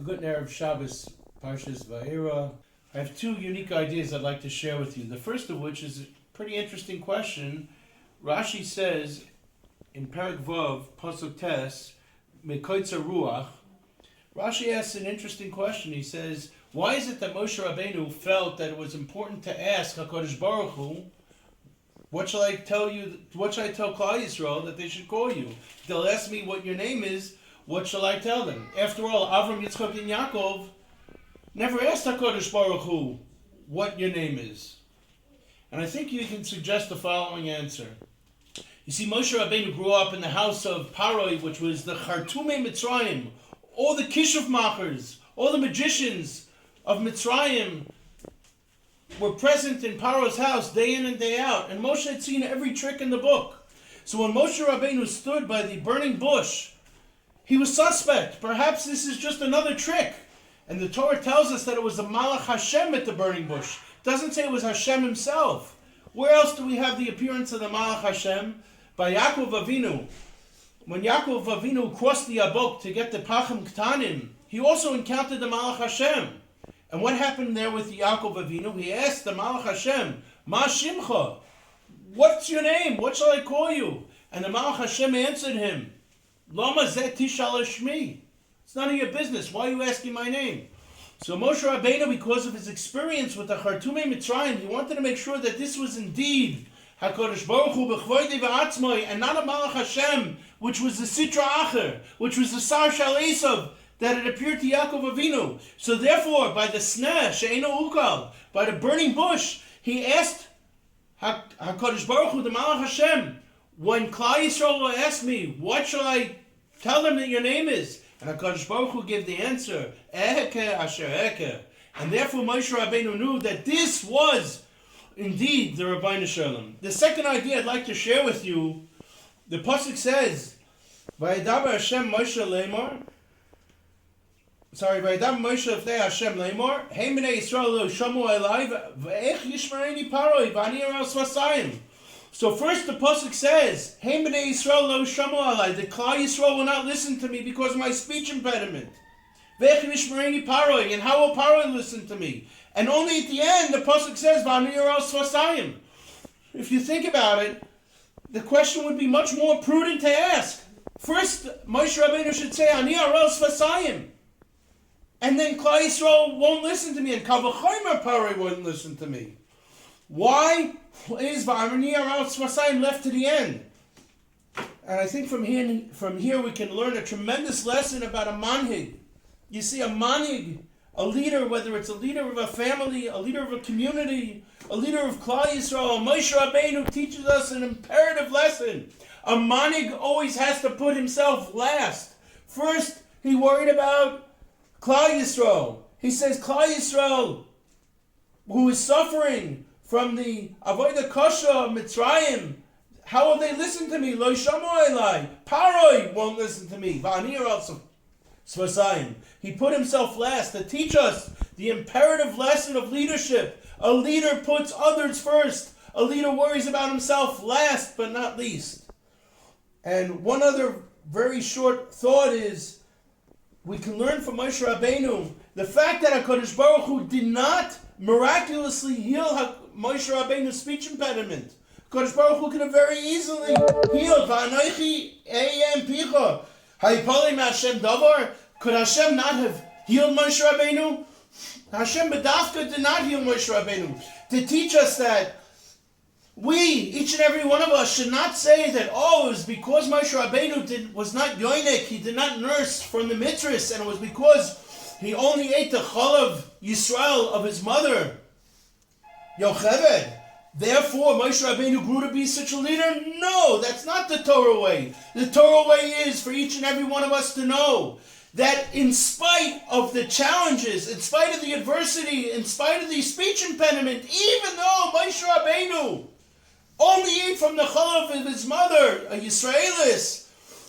good Erev Shabbos, Pashas Vaera. I have two unique ideas I'd like to share with you. The first of which is a pretty interesting question. Rashi says in Perek Vav, Pasuk Tes, Mekoitza Ruach. Rashi asks an interesting question. He says, why is it that Moshe Rabbeinu felt that it was important to ask HaKadosh Baruch Hu, what shall I tell you? What shall I tell Klal Yisrael that they should call you? If they'll ask me what your name is, what shall I tell them? After all, Avram, Yitzchak, and Yaakov never asked HaKadosh Baruch Hu what your name is. And I think you can suggest the following answer. You see, Moshe Rabbeinu grew up in the house of Paroi, which was the Chartumei Mitzrayim. All the Kishuf Machers, all the magicians of Mitzrayim were present in Paro's house day in and day out. And Moshe had seen every trick in the book. So when Moshe Rabbeinu stood by the burning bush, he was suspect. Perhaps this is just another trick. And the Torah tells us that it was the Malach Hashem at the burning bush. It doesn't say it was Hashem himself. Where else do we have the appearance of the Malach Hashem? By Yaakov Avinu. When Yaakov Avinu crossed the Yabok to get the Pachim Ktanim, he also encountered the Malach Hashem. And what happened there with Yaakov Avinu? He asked the Malach Hashem, Ma Shimcha? What's your name? What shall I call you? And the Malach Hashem answered him, Lama zeh tishal shmi. It's none of your business. Why are you asking my name? So Moshe Rabbeinu, because of his experience with the Chartumei Mitzrayim, he wanted to make sure that this was indeed HaKadosh Baruch Hu b'chvoidei v'atzmoi, and not a Malach Hashem, which was the Sitra Acher, which was the Sar Shal Esav, that it appeared to Yaakov Avinu. So therefore, by the Sneh, She'eino Ukal, by the burning bush, he asked HaKadosh Baruch Hu, the Malach Hashem, when Klal Yisrael will ask me, what shall I tell them that your name is? And HaKadosh Baruch Hu gave the answer, Eheke Asher Eheke. And therefore Moshe Rabbeinu knew that this was indeed the Rabbeinu Shalom. The second idea I'd like to share with you, the pasuk says, Vayedaber Hashem Moshe Lemor. Vayedaber Moshe Lefnei Hashem Lemor. Hey Bnei Yisrael lo shamu elai ve'ech yishmereni paroi v'ani aral svasayim. So first the pasuk says, Hey Bnei Yisrael lo shamu elai. The Klal Yisrael will not listen to me because of my speech impediment. Ve'ech yishmereni paroi. And how will Paroi listen to me? And only at the end, the pasuk says, "V'ani aral svasayim." If you think about it, the question would be much more prudent to ask. First, Moshe Rabbeinu should say, "Ani aral svasayim," and then Klal Yisrael won't listen to me, and Kal v'chomer Paroi won't listen to me. Why is "V'ani aral svasayim" left to the end? And I think from here we can learn a tremendous lesson about a manhig. You see, a manhig, a leader, whether it's a leader of a family, a leader of a community, a leader of Klal Yisrael, Moshe Rabbeinu teaches us an imperative lesson. A manig always has to put himself last. First, he worried about Klal Yisrael. He says, Klal Yisrael, who is suffering from the avodah kasha of Mitzrayim, how will they listen to me? Lo shamu elai. Paroi won't listen to me. V'ani aral svasayim. He put himself last to teach us the imperative lesson of leadership. A leader puts others first. A leader worries about himself last but not least. And one other very short thought is, we can learn from Moshe Rabbeinu the fact that HaKadosh Baruch Hu did not miraculously heal Moshe Rabbeinu's speech impediment. HaKadosh Baruch Hu could have very easily healed. V'anoichi eyem picha. Hayipoli me'Hashem davar. Could Hashem not have healed Moshe Rabbeinu? Hashem B'dafka did not heal Moshe Rabbeinu. To teach us that we, each and every one of us, should not say that, it was because Moshe Rabbeinu was not yoinek, he did not nurse from the mitzvahs, and it was because he only ate the chalav Yisrael of his mother, Yocheved. Therefore, Moshe Rabbeinu grew to be such a leader? No, that's not the Torah way. The Torah way is for each and every one of us to know that in spite of the challenges, in spite of the adversity, in spite of the speech impediment, even though Moshe Rabbeinu only ate from the chalav of his mother, a Yisraelis,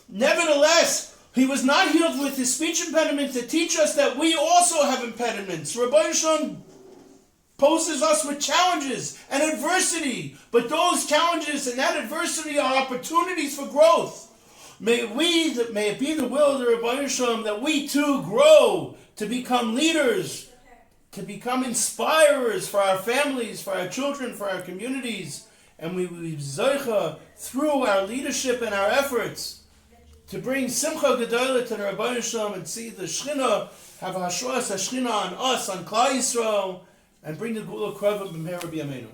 nevertheless, he was not healed with his speech impediment to teach us that we also have impediments. Rabbi Shalom poses us with challenges and adversity, but those challenges and that adversity are opportunities for growth. May it be the will of the Rebbeinu Shalom that we too grow to become leaders, to become inspirers for our families, for our children, for our communities. And we will be zoicha through our leadership and our efforts to bring simcha gedola to the Rabbeinu Shalom and see the Shechina, have Hashras HaShechina on us, on Klal Yisrael, and bring the Gula Krova b'mehera b'yameinu.